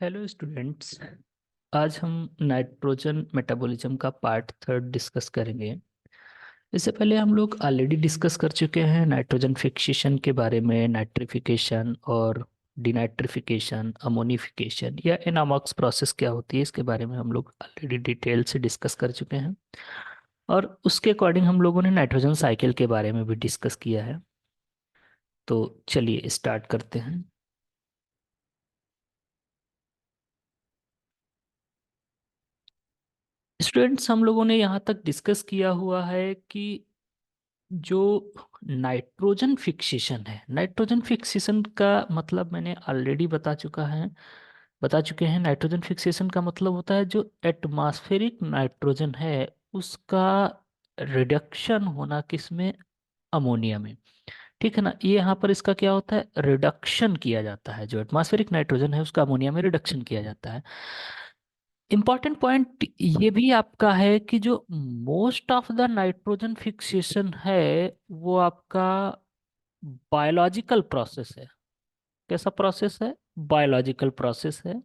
Hello students. आज हम nitrogen metabolism का पार्ट थर्ड डिस्कस करेंगे। इससे पहले हम लोग ऑलरेडी डिस्कस कर चुके हैं नाइट्रोजन फिक्सेशन के बारे में, नाइट्रिफिकेशन और डिनाइट्रिफिकेशन, अमोनिफिकेशन या एनामॉक्स प्रोसेस क्या होती है, इसके बारे में हम लोग ऑलरेडी डिटेल से डिस्कस कर चुके हैं। और उसके अकॉर्डिंग हम लोगों ने नाइट्रोजन साइकिल के बारे में भी डिस्कस किया है। तो चलिए स्टार्ट करते हैं। स्टूडेंट्स, हम लोगों ने यहाँ तक डिस्कस किया हुआ है कि जो नाइट्रोजन फिक्सेशन है, नाइट्रोजन फिक्सेशन का मतलब मैंने ऑलरेडी बता चुके हैं। नाइट्रोजन फिक्सेशन का मतलब होता है जो एटमॉस्फेरिक नाइट्रोजन है उसका रिडक्शन होना, किसमें? अमोनिया में। ठीक है ना। ये यहाँ पर इसका क्या होता है? रिडक्शन किया जाता है। जो एटमॉस्फेरिक नाइट्रोजन है उसका अमोनिया में रिडक्शन किया जाता है। इंपॉर्टेंट पॉइंट ये भी आपका है कि जो most of the nitrogen fixation है वो आपका बायोलॉजिकल प्रोसेस है। कैसा प्रोसेस है? बायोलॉजिकल प्रोसेस है।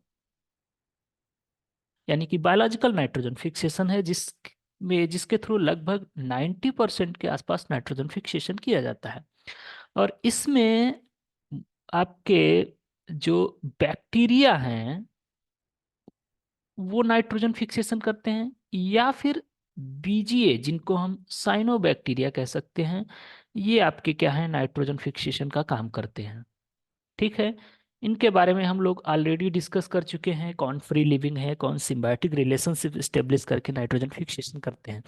यानी कि बायोलॉजिकल नाइट्रोजन फिक्सेशन है जिसके थ्रू लगभग 90% के आसपास नाइट्रोजन फिक्सेशन किया जाता है। और इसमें आपके जो बैक्टीरिया हैं वो नाइट्रोजन फिक्सेशन करते हैं, या फिर बीजीए जिनको हम साइनोबैक्टीरिया कह सकते हैं, ये आपके क्या है, नाइट्रोजन फिक्सेशन का काम करते हैं। ठीक है। इनके बारे में हम लोग ऑलरेडी डिस्कस कर चुके हैं, कौन फ्री लिविंग है, कौन सिम्बायोटिक रिलेशनशिप स्टेब्लिश करके नाइट्रोजन फिक्सेशन करते हैं।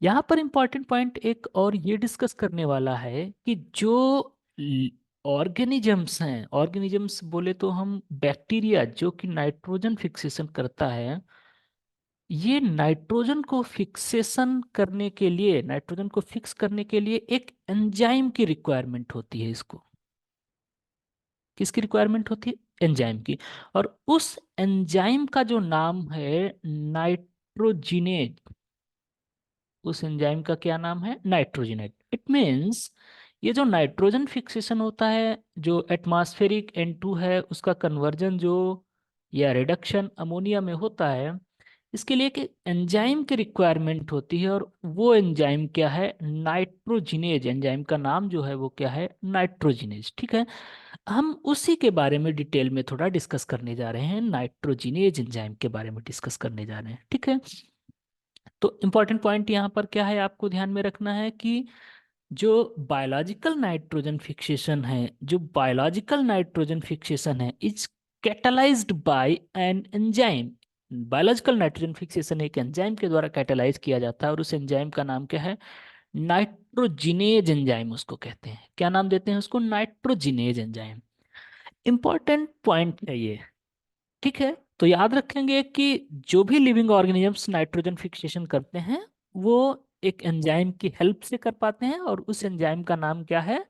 यहाँ पर इंपॉर्टेंट पॉइंट एक और ये डिस्कस करने वाला है कि जो ऑर्गेनिजम्स हैं, ऑर्गेनिजम्स बोले तो हम बैक्टीरिया जो कि नाइट्रोजन फिक्सेशन करता है, ये नाइट्रोजन को फिक्सेशन करने के लिए, नाइट्रोजन को फिक्स करने के लिए एक एंजाइम की रिक्वायरमेंट होती है। इसको किसकी रिक्वायरमेंट होती है? एंजाइम की। और उस एंजाइम का जो नाम है नाइट्रोजिनेज, उस एंजाइम का क्या नाम है? नाइट्रोजिनेज। इट मीन्स ये जो नाइट्रोजन फिक्सेशन होता है, जो एटमॉस्फेरिक N2 है उसका कन्वर्जन जो या रिडक्शन अमोनिया में होता है, इसके लिए एक एंजाइम की रिक्वायरमेंट होती है। और वो एंजाइम क्या है? नाइट्रोजिनेज। एंजाइम का नाम जो है वो क्या है? नाइट्रोजिनेज। ठीक है। हम उसी के बारे में डिटेल में थोड़ा डिस्कस करने जा रहे हैं, नाइट्रोजिनेज एंजाइम के बारे में डिस्कस करने जा रहे हैं। ठीक है। तो इंपॉर्टेंट पॉइंट यहाँ पर क्या है, आपको ध्यान में रखना है कि जो बायोलॉजिकल नाइट्रोजन फिक्सेशन है, जो बायोलॉजिकल नाइट्रोजन फिक्सेशन है is catalysed by an enzyme. Biological nitrogen fixation एक एंजाइम के द्वारा कैटलाइज किया जाता है, और उस एंजाइम का नाम क्या है? नाइट्रोजिनेज एंजाइम उसको कहते हैं। क्या नाम देते हैं उसको? Nitrogenase enzyme. इंपॉर्टेंट पॉइंट है ये। ठीक है। तो याद रखेंगे कि जो भी लिविंग ऑर्गेनिजम्स नाइट्रोजन फिक्सेशन करते हैं वो एक एंजाइम की हेल्प से कर पाते हैं, और उस एंजाइम का नाम क्या है?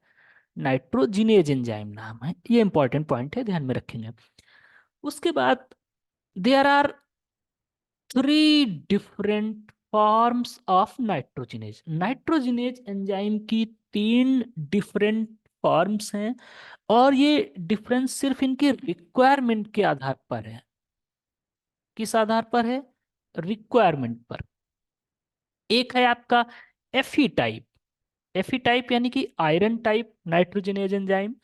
नाइट्रोजिनेज एंजाइम नाम है। ये इंपॉर्टेंट पॉइंट है, ध्यान में रखेंगे। उसके बाद there are three different forms of nitrogenase. Nitrogenase enzyme की तीन डिफरेंट फॉर्म्स हैं, और ये डिफरेंस सिर्फ इनके रिक्वायरमेंट के आधार पर है। किस आधार पर है? रिक्वायरमेंट पर। एक है आपका एफी टाइप। एफी टाइप यानी कि आयरन टाइप नाइट्रोजनेज एंजाइम।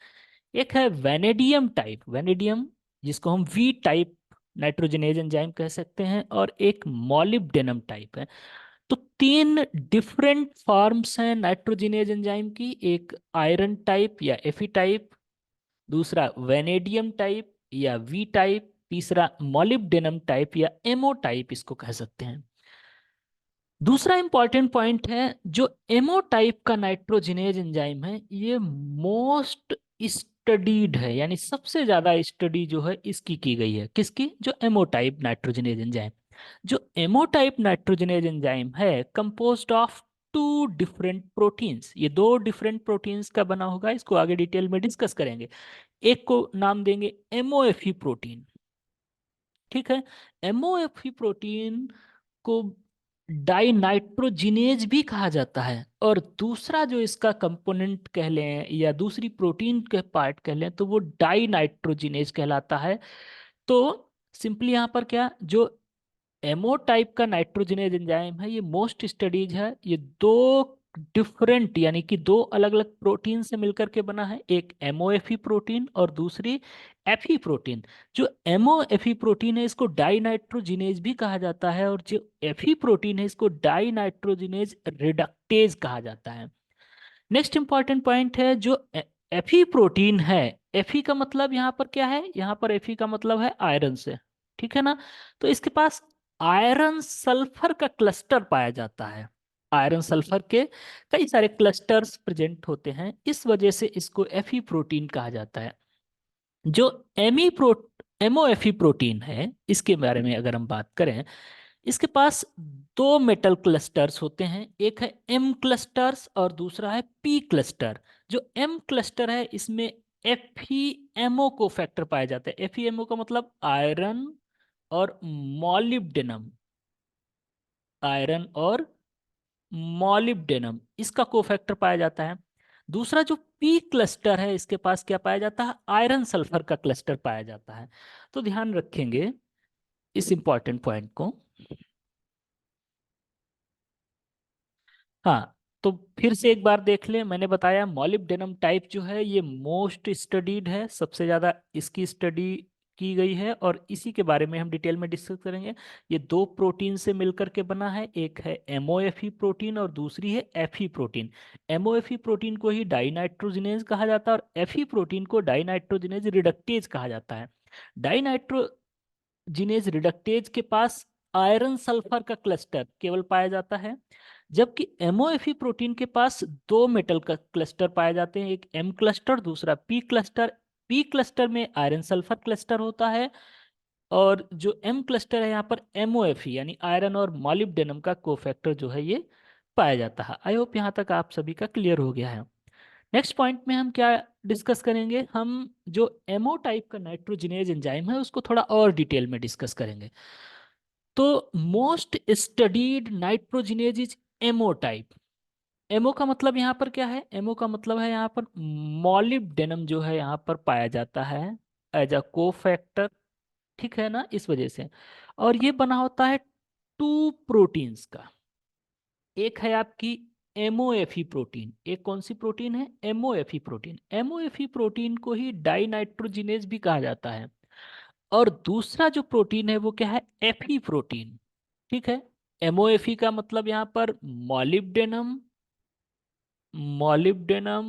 एक है वेनेडियम टाइप, वेनेडियम जिसको हम वी टाइप नाइट्रोजनेज एंजाइम कह सकते हैं। और एक मॉलिब्डेनम टाइप है। तो तीन डिफरेंट फॉर्म्स हैं नाइट्रोजनेज एंजाइम की। एक आयरन टाइप या एफी टाइप, दूसरा वेनेडियम टाइप या वी टाइप, तीसरा मॉलिब्डेनम टाइप या एमओ टाइप इसको कह सकते हैं। दूसरा इंपॉर्टेंट पॉइंट है, जो एमओ टाइप का नाइट्रोजिनेज एंजाइम है ये मोस्ट स्टडीड है, यानी सबसे ज्यादा स्टडी जो है इसकी की गई है। किसकी? जो एमओ टाइप नाइट्रोजिनेज एंजाइम। जो एमओ टाइप नाइट्रोजिनेज एंजाइम है composed of two different proteins. ये दो डिफरेंट प्रोटीन्स का बना होगा, इसको आगे डिटेल में डिस्कस करेंगे। एक को नाम देंगे एमओएफई प्रोटीन। ठीक है। एमओएफई प्रोटीन को डाई नाइट्रोजिनेज भी कहा जाता है। और दूसरा जो इसका कंपोनेंट कह लें या दूसरी प्रोटीन के पार्ट कह लें तो वो डाई नाइट्रोजिनेज कहलाता है। तो सिंपली यहाँ पर क्या, जो एमओ टाइप का नाइट्रोजनेज एंजाइम है, ये मोस्ट स्टडीज है। ये दो डिफरेंट यानी कि दो अलग अलग प्रोटीन से मिलकर के बना है, एक एमओएफई प्रोटीन और दूसरी एफई प्रोटीन। जो एमओएफई प्रोटीन है इसको डाई नाइट्रोजिनेज भी कहा जाता है, और जो एफई प्रोटीन है इसको डाई नाइट्रोजिनेज रिडक्टेज कहा जाता है। नेक्स्ट इंपॉर्टेंट पॉइंट है, जो एफी प्रोटीन है, एफी का मतलब यहाँ पर क्या है, यहाँ पर एफी का मतलब है आयरन से, ठीक है ना। तो इसके पास आयरन सल्फर का क्लस्टर पाया जाता है। आयरन सल्फर के कई सारे क्लस्टर्स प्रेजेंट होते हैं, इस वजह से इसको एफी प्रोटीन कहा जाता है। जो एमी प्रो एमओएफई प्रोटीन है, इसके बारे में अगर हम बात करें, इसके पास दो मेटल क्लस्टर्स होते हैं, एक है एम क्लस्टर्स और दूसरा है पी क्लस्टर। जो एम क्लस्टर है इसमें एफईएमओ को फैक्टर पाया जाता है। एफईएमओ का मतलब आयरन और मॉलिब्डेनम, आयरन और मॉलिब्डेनम इसका कोफैक्टर पाया जाता है। दूसरा जो पी क्लस्टर है, इसके पास क्या पाया जाता है, आयरन सल्फर का क्लस्टर पाया जाता है। तो ध्यान रखेंगे इस इंपॉर्टेंट पॉइंट को। हाँ, तो फिर से एक बार देख लें, मैंने बताया मॉलिब्डेनम टाइप जो है ये मोस्ट स्टडीड है, सबसे ज़्यादा इसकी स्टडी की गई है, और इसी के बारे में हम डिटेल में डिस्कस करेंगे। ये दो प्रोटीन से मिलकर के बना है, एक है एमओएफई प्रोटीन और दूसरी है एफई प्रोटीन। एमओएफई प्रोटीन को ही डाइनाइट्रोजिनेज कहा जाता है और एफई प्रोटीन को डाइनाइट्रोजिनेज रिडक्टेज कहा जाता है। डाइनाइट्रोजिनेज रिडक्टेज के पास आयरन सल्फर का क्लस्टर केवल पाया जाता है, जबकि एमओएफई प्रोटीन के पास दो मेटल का क्लस्टर पाए जाते हैं, एक एम क्लस्टर दूसरा पी क्लस्टर। पी क्लस्टर में आयरन सल्फर क्लस्टर होता है, और जो एम क्लस्टर है यहाँ पर एमओएफई यानी आयरन और मॉलिब्डेनम का कोफैक्टर जो है ये पाया जाता है। आई होप यहाँ तक आप सभी का क्लियर हो गया है। नेक्स्ट पॉइंट में हम क्या डिस्कस करेंगे, हम जो एमओ टाइप का नाइट्रोजिनेज एंजाइम है उसको थोड़ा और डिटेल में डिस्कस करेंगे। तो most studied nitrogenase is MO type. MO का मतलब यहाँ पर क्या है, एमओ का मतलब है यहाँ पर मॉलिब्डेनम जो है यहाँ पर पाया जाता है एज अ कोफैक्टर, ठीक है ना, इस वजह से। और ये बना होता है टू प्रोटीन्स का। एक है आपकी एमओएफई प्रोटीन, एक कौन सी प्रोटीन है, एमओएफई प्रोटीन। एमओएफई प्रोटीन को ही डाइनाइट्रोजिनेज भी कहा जाता है। और दूसरा जो प्रोटीन है वो क्या है, एफई प्रोटीन, ठीक है। एमओएफई का मतलब यहाँ पर मॉलिब्डेनम, मॉलिब्डेनम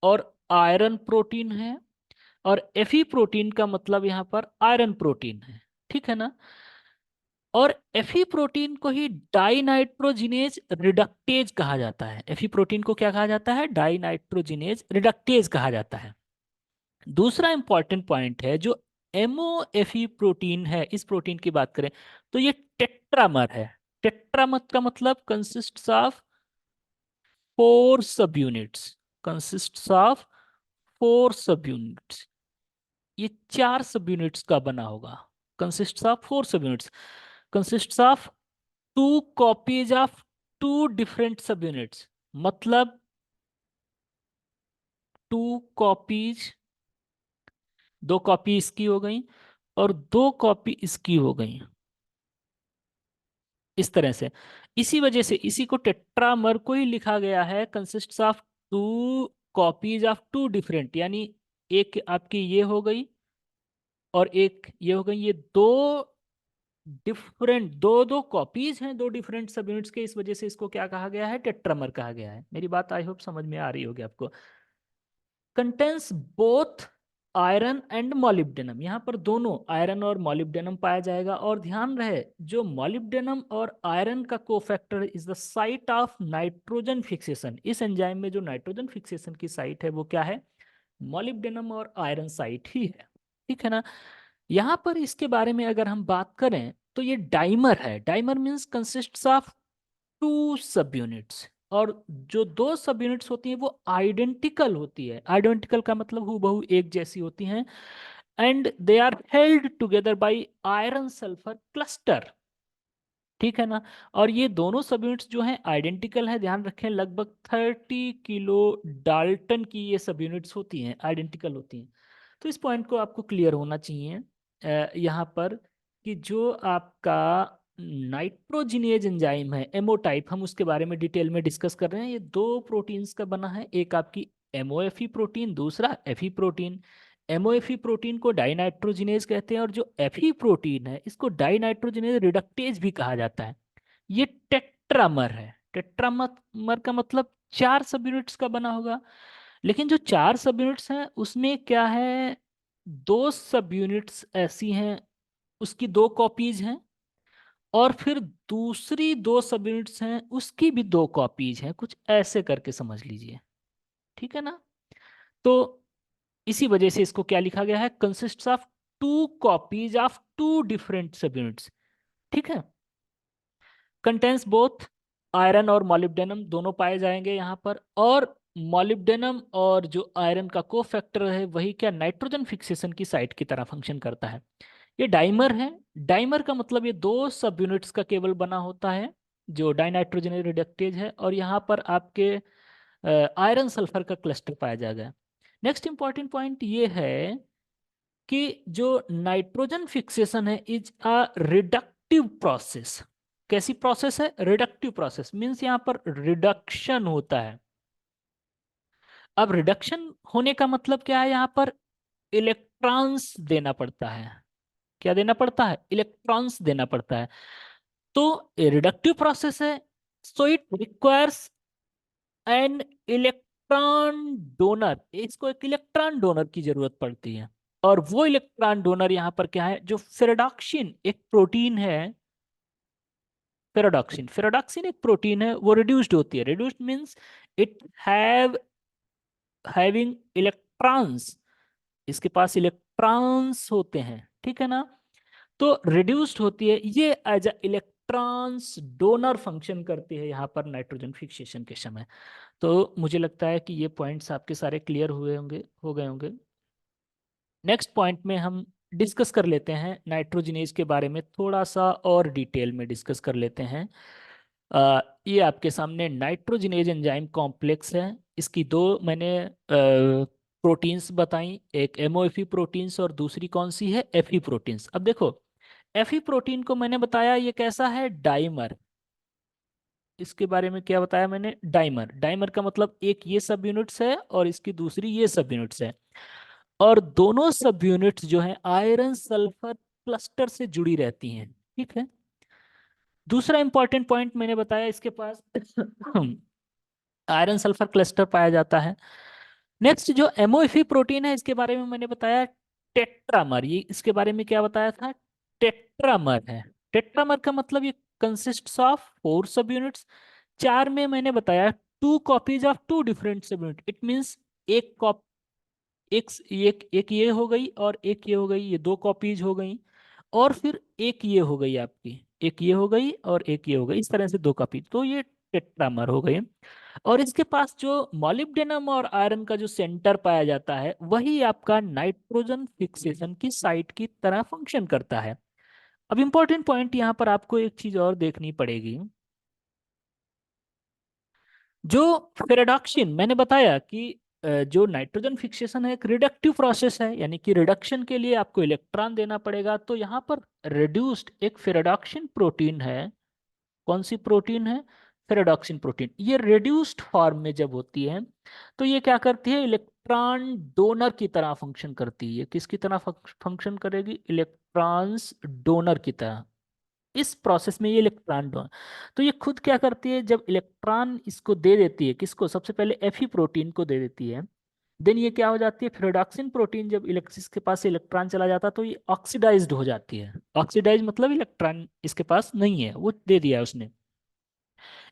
और आयरन प्रोटीन है, और एफई प्रोटीन का मतलब यहाँ पर आयरन प्रोटीन है, ठीक है ना। और एफी प्रोटीन को ही डाइनाइट्रोजिनेज रिडक्टेज कहा जाता है। एफी प्रोटीन को क्या कहा जाता है, डाइनाइट्रोजिनेज रिडक्टेज कहा जाता है। दूसरा इंपॉर्टेंट पॉइंट है, जो एमओएफई प्रोटीन है, इस प्रोटीन की बात करें तो ये टेट्रामर है। टेट्रामर का मतलब consists of four subunits, consists of four subunits. ये चार सब यूनिट्स का बना होगा। Consists of four subunits, consists of two copies of two different subunits, मतलब टू कॉपीज, दो कॉपी इसकी हो गई और दो कॉपी इसकी हो गई, इस तरह से। इसी वजह से इसी को टेट्रामर को ही लिखा गया है consists of two copies of two different, यानी एक आपकी ये हो गई और एक ये हो गई, ये दो डिफरेंट, दो दो कॉपीज हैं दो डिफरेंट सब यूनिट्स के, इस वजह से इसको क्या कहा गया है, टेट्रामर कहा गया है। मेरी बात आई होप समझ में आ रही होगी आपको। Contains both iron and molybdenum, यहाँ पर दोनों आयरन और मॉलिब्डेनम पाया जाएगा। और ध्यान रहे, जो मॉलिब्डेनम और आयरन का cofactor is the site of nitrogen fixation. इस एंजाइम में जो नाइट्रोजन फिक्सेशन की साइट है वो क्या है, मॉलिब्डेनम और आयरन साइट ही है, ठीक है ना। यहाँ पर इसके बारे में अगर हम बात करें तो ये डाइमर है। Dimer means consists of two subunits, और जो दो सब यूनिट्स होती हैं वो आइडेंटिकल होती है। आइडेंटिकल का मतलब हूबहू एक जैसी होती हैं, and they are held together by iron sulphur cluster, ठीक है ना। और ये दोनों सब यूनिट्स जो हैं आइडेंटिकल है, ध्यान रखें, लगभग 30 किलो डाल्टन की ये सब यूनिट्स होती हैं, आइडेंटिकल होती हैं। तो इस पॉइंट को आपको क्लियर होना चाहिए यहाँ पर कि जो आपका नाइट्रोजिनेज एंजाइम है एमओ टाइप, हम उसके बारे में डिटेल में डिस्कस कर रहे हैं। ये दो प्रोटीन्स का बना है, एक आपकी एमओएफई प्रोटीन, दूसरा एफई प्रोटीन। एमओएफई प्रोटीन को डाइनाइट्रोजिनेज कहते हैं और जो एफई प्रोटीन है इसको डाइनाइट्रोजिनेज रिडक्टेज भी कहा जाता है। ये टेट्रामर है। टेट्रामर का मतलब 4 सब यूनिट्स का बना होगा, लेकिन जो 4 सब यूनिट्स हैं उसमें क्या है, 2 सब यूनिट्स ऐसी हैं उसकी 2 कॉपीज हैं, और फिर दूसरी 2 सब यूनिट्स हैं उसकी भी 2 कॉपीज हैं, कुछ ऐसे करके समझ लीजिए। ठीक है ना? तो इसी वजह से इसको क्या लिखा गया है, consists of 2 copies of 2 different सब यूनिट्स। ठीक है। कंटेंस बोथ आयरन और मॉलिब्डेनम दोनों पाए जाएंगे यहाँ पर, और मॉलिब्डेनम और जो आयरन का कोफैक्टर है वही क्या, नाइट्रोजन फिक्सेशन की साइट की तरह फंक्शन करता है। ये डाइमर है। डाइमर का मतलब ये 2 सब यूनिट्स का केवल बना होता है जो डाइनाइट्रोजन रिडक्टेज है, और यहाँ पर आपके आयरन सल्फर का क्लस्टर पाया जाएगा। नेक्स्ट इंपॉर्टेंट पॉइंट ये है कि जो नाइट्रोजन फिक्सेशन है इज अ रिडक्टिव प्रोसेस। कैसी प्रोसेस है? रिडक्टिव प्रोसेस मींस यहाँ पर रिडक्शन होता है। अब रिडक्शन होने का मतलब क्या है, यहाँ पर इलेक्ट्रॉन्स देना पड़ता है। क्या देना पड़ता है? इलेक्ट्रॉन्स देना पड़ता है। तो रिडक्टिव प्रोसेस है, so it requires an electron donor. इसको एक इलेक्ट्रॉन डोनर की जरूरत पड़ती है, और वो इलेक्ट्रॉन डोनर यहाँ पर क्या है, जो फेराडॉक्सिन एक प्रोटीन है। फेराडॉक्सिन फेराडॉक्सिन एक प्रोटीन है, वो रिड्यूस्ड होती है। Reduced means it have having electrons, इसके पास इलेक्ट्रॉन्स होते हैं। ठीक है ना? तो रिड्यूस्ड होती है, ये as a electrons donor function करती है यहाँ पर नाइट्रोजन फिक्सेशन के समय। तो मुझे लगता है कि ये पॉइंट्स आपके सारे क्लियर हुए होंगे, हो गए होंगे। नेक्स्ट पॉइंट में हम डिस्कस कर लेते हैं नाइट्रोजनेज के बारे में, थोड़ा सा और डिटेल में डिस्कस कर लेते हैं। ये आपके सामने नाइट्रोजनेज एंजाइम कॉम्प्लेक्स है। इसकी दो मैंने प्रोटीन्स बताई, एक एमओएफई प्रोटीन्स और दूसरी कौन सी है, एफई प्रोटीन्स। अब देखो, एफई प्रोटीन को मैंने बताया ये कैसा है, डाइमर। इसके बारे में क्या बताया मैंने, डाइमर। डाइमर का मतलब एक ये सब यूनिट्स है और इसकी दूसरी ये सब यूनिट्स है, और दोनों सब यूनिट्स जो है आयरन सल्फर क्लस्टर से जुड़ी रहती हैं। ठीक है। दूसरा इंपॉर्टेंट पॉइंट मैंने बताया, इसके पास आयरन सल्फर क्लस्टर पाया जाता है। नेक्स्ट जो एमओएफई प्रोटीन है इसके बारे में मैंने बताया टेट्रामर। ये इसके बारे में क्या बताया था, टेट्रामर है। टेट्रामर का मतलब ये कंसिस्ट्स ऑफ 4 सब यूनिट्स। 4 में मैंने बताया 2 कॉपीज ऑफ 2 डिफरेंट सब यूनिट। इट मीन्स एक कॉप एक ये हो गई और एक ये हो गई, ये 2 कॉपीज हो गई, और फिर एक ये हो गई आपकी, एक ये हो गई और एक ये हो गई, इस तरह से 2 कॉपी, तो ये टेट्रामर हो गई। और इसके पास जो मॉलिब्डेनम और आयरन का जो सेंटर पाया जाता है वही आपका नाइट्रोजन फिक्सेशन की साइट की तरह फंक्शन करता है। अब इंपॉर्टेंट पॉइंट यहाँ पर आपको एक चीज और देखनी पड़ेगी। जो फेराडॉक्सिन मैंने बताया कि जो नाइट्रोजन फिक्सेशन है एक रिडक्टिव प्रोसेस है, यानी कि रिडक्शन के लिए आपको इलेक्ट्रॉन देना पड़ेगा। तो यहाँ पर रिड्यूस्ड एक फेराडॉक्सिन प्रोटीन है। कौन सी प्रोटीन है? फेराडॉक्सिन प्रोटीन। ये रिड्यूस्ड फॉर्म में जब होती है तो ये क्या करती है, इलेक्ट्रॉन डोनर की तरह फंक्शन करती है। ये किसकी तरह फंक्शन करेगी, इलेक्ट्रॉन्स डोनर की तरह। इस प्रोसेस में ये इलेक्ट्रॉन डोनर, तो ये खुद क्या करती है, जब इलेक्ट्रॉन इसको दे देती है, किसको, सबसे पहले एफी प्रोटीन को दे देती है। देन ये क्या हो जाती है, फेराडॉक्सिन प्रोटीन जब इलेक्ट्रिस के पास से इलेक्ट्रॉन चला जाता है तो ये ऑक्सीडाइज्ड हो जाती है। ऑक्सीडाइज मतलब इलेक्ट्रॉन इसके पास नहीं है, वो दे दिया है उसने।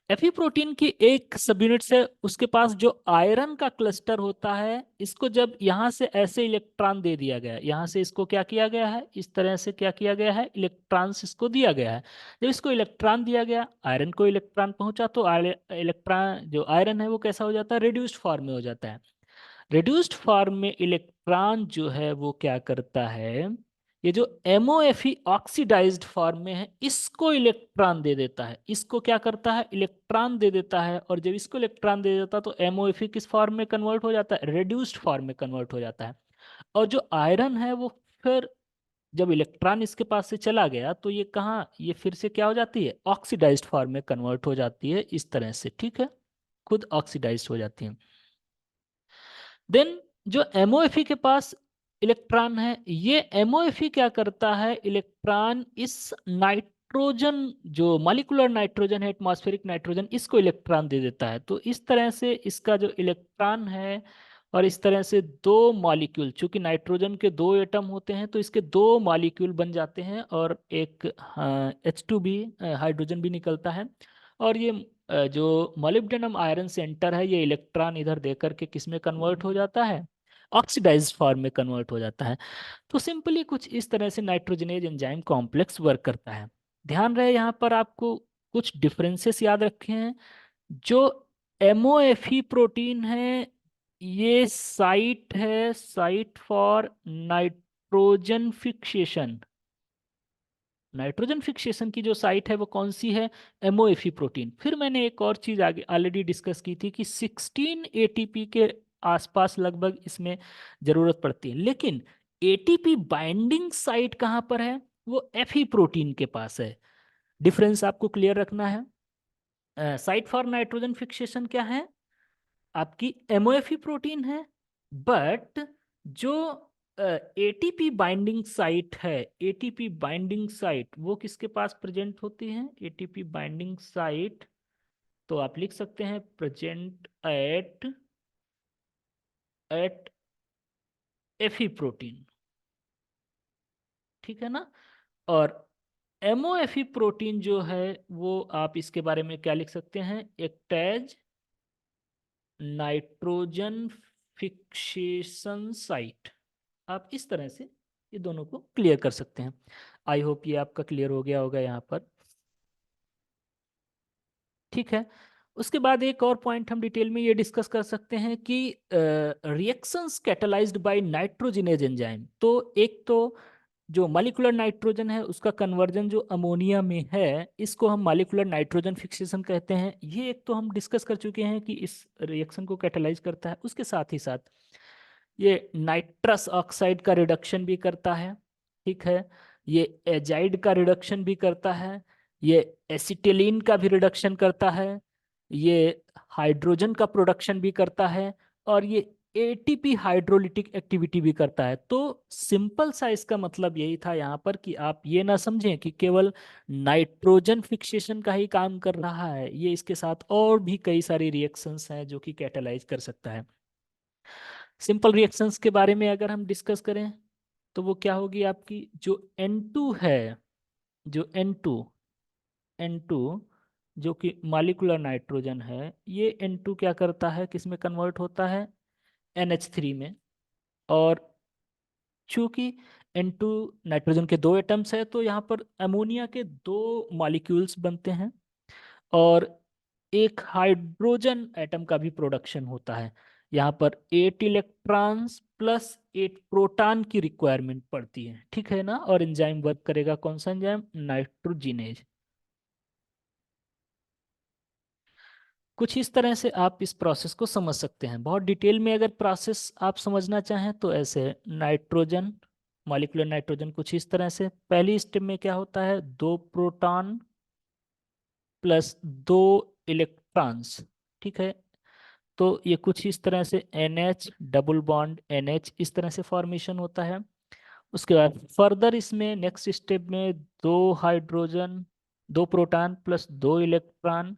एफी प्रोटीन की एक सब यूनिट से उसके पास जो आयरन का क्लस्टर होता है, इसको जब यहाँ से ऐसे इलेक्ट्रॉन दे दिया गया है, यहाँ से इसको क्या किया गया है, इस तरह से क्या किया गया है, इलेक्ट्रॉन्स इसको दिया गया है। जब इसको इलेक्ट्रॉन दिया गया, आयरन को इलेक्ट्रॉन पहुंचा, तो इलेक्ट्रॉन जो आयरन है वो कैसा हो जाता है, रिड्यूस्ड फॉर्म में हो जाता है। रिड्यूस्ड फॉर्म में इलेक्ट्रॉन जो है वो क्या करता है, ये जो एमओएफई ऑक्सीडाइज्ड फॉर्म में है इसको इलेक्ट्रॉन दे देता है। इसको क्या करता है, इलेक्ट्रॉन दे देता है, और जब इसको इलेक्ट्रॉन दे देता है तो एमओएफई किस फॉर्म में कन्वर्ट हो जाता है, रिड्यूस्ड फॉर्म में कन्वर्ट हो जाता है। और जो आयरन है वो फिर जब इलेक्ट्रॉन इसके पास से चला गया तो ये कहाँ, ये फिर से क्या हो जाती है, ऑक्सीडाइज्ड फॉर्म में कन्वर्ट हो जाती है इस तरह से, ठीक है, खुद ऑक्सीडाइज्ड हो जाती है। देन जो MOFE के पास इलेक्ट्रॉन है, ये MOFE क्या करता है, इलेक्ट्रॉन इस नाइट्रोजन, जो मॉलिक्यूलर नाइट्रोजन है, एटमॉस्फेरिक नाइट्रोजन, इसको इलेक्ट्रॉन दे देता है। तो इस तरह से इसका जो इलेक्ट्रॉन है, और इस तरह से दो मॉलिक्यूल, चूंकि नाइट्रोजन के दो एटम होते हैं तो इसके दो मॉलिक्यूल बन जाते हैं, और एक H2 भी, हाइड्रोजन भी निकलता है। और ये जो मोलिब्डेनम आयरन सेंटर है, ये इलेक्ट्रॉन इधर दे करके किस में कन्वर्ट हो जाता है, ऑक्सीडाइज्ड फॉर्म में कन्वर्ट हो जाता है। तो सिंपली कुछ इस तरह से नाइट्रोजनेज एंजाइम कॉम्प्लेक्स वर्क करता है। ध्यान रहे यहाँ पर आपको कुछ डिफरेंसेस याद रखे हैं। जो MOFE प्रोटीन है, ये साइट है, site for nitrogen fixation. Nitrogen fixation की जो साइट है वो कौन सी है, MOFE प्रोटीन। फिर मैंने एक और चीज आगे ऑलरेडी डिस्कस की थी कि 16 ATP के आसपास लगभग इसमें जरूरत पड़ती है, लेकिन ATP बाइंडिंग साइट कहाँ पर है, वो Fe प्रोटीन के पास है। डिफरेंस आपको क्लियर रखना है। साइट फॉर नाइट्रोजन फिक्सेशन क्या है, आपकी MOFE प्रोटीन है, बट जो ATP बाइंडिंग साइट है, ATP बाइंडिंग साइट वो किसके पास प्रेजेंट होती है, ATP बाइंडिंग साइट, तो आप लिख सकते हैं प्रेजेंट एट Fe प्रोटीन, ठीक है ना। और MOFE प्रोटीन जो है वो आप इसके बारे में क्या लिख सकते हैं, एक्टैज नाइट्रोजन फिक्सेशन साइट। आप इस तरह से ये दोनों को क्लियर कर सकते हैं। आई होप ये आपका क्लियर हो गया होगा यहाँ पर, ठीक है। उसके बाद एक और पॉइंट हम डिटेल में ये डिस्कस कर सकते हैं कि reactions catalysed by nitrogenase enzyme. तो एक तो जो मॉलिक्यूलर नाइट्रोजन है उसका कन्वर्जन जो अमोनिया में है, इसको हम मॉलिक्यूलर नाइट्रोजन फिक्सेशन कहते हैं। ये एक तो हम डिस्कस कर चुके हैं कि इस रिएक्शन को कैटलाइज करता है। उसके साथ ही साथ ये नाइट्रस ऑक्साइड का रिडक्शन भी करता है, ठीक है, ये एजाइड का रिडक्शन भी करता है, ये एसिटिलीन का भी रिडक्शन करता है, ये हाइड्रोजन का प्रोडक्शन भी करता है, और ये ATP हाइड्रोलिटिक एक्टिविटी भी करता है। तो सिंपल सा इसका मतलब यही था यहाँ पर कि आप ये ना समझें कि केवल नाइट्रोजन फिक्सेशन का ही काम कर रहा है, ये इसके साथ और भी कई सारी रिएक्शंस हैं जो कि कैटालाइज कर सकता है। सिंपल रिएक्शंस के बारे में अगर हम डिस्कस करें तो वो क्या होगी, आपकी जो N2 है, जो N2 जो कि मॉलिक्यूलर नाइट्रोजन है, ये N2 क्या करता है, किस में कन्वर्ट होता है, NH3 में। और चूंकि N2 नाइट्रोजन के दो एटम्स है तो यहाँ पर अमोनिया के दो मॉलिक्यूल्स बनते हैं, और एक हाइड्रोजन एटम का भी प्रोडक्शन होता है। यहाँ पर 8 इलेक्ट्रॉन्स प्लस 8 प्रोटॉन की रिक्वायरमेंट पड़ती है, ठीक है ना। और एंजाइम वर्क करेगा कौन सा एंजाइम, नाइट्रोजिनेज। कुछ इस तरह से आप इस प्रोसेस को समझ सकते हैं। बहुत डिटेल में अगर प्रोसेस आप समझना चाहें तो ऐसे है, नाइट्रोजन, मॉलिक्यूलर नाइट्रोजन कुछ इस तरह से, पहली स्टेप में क्या होता है, दो प्रोटॉन प्लस दो इलेक्ट्रॉन्स, ठीक है। तो ये कुछ इस तरह से NH डबल बॉन्ड NH इस तरह से फॉर्मेशन होता है। उसके बाद फर्दर इसमें नेक्स्ट स्टेप में दो हाइड्रोजन, दो प्रोटॉन प्लस दो इलेक्ट्रॉन,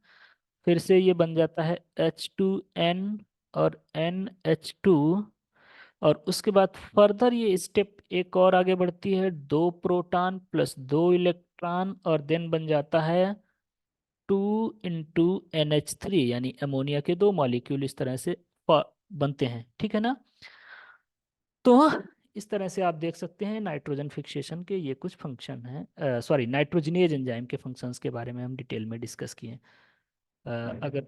फिर से ये बन जाता है H2N और NH2। और उसके बाद फर्दर ये स्टेप एक और आगे बढ़ती है, दो प्रोटॉन प्लस दो इलेक्ट्रॉन, और देन बन जाता है 2 × NH3, यानी अमोनिया के दो मॉलिक्यूल इस तरह से बनते हैं, ठीक है ना। तो इस तरह से आप देख सकते हैं नाइट्रोजन फिक्सेशन के ये कुछ फंक्शन हैं, सॉरी नाइट्रोजनेज एंजाइम के फंक्शंस के बारे में हम डिटेल में डिस्कस किए। अगर,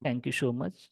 थैंक यू सो मच।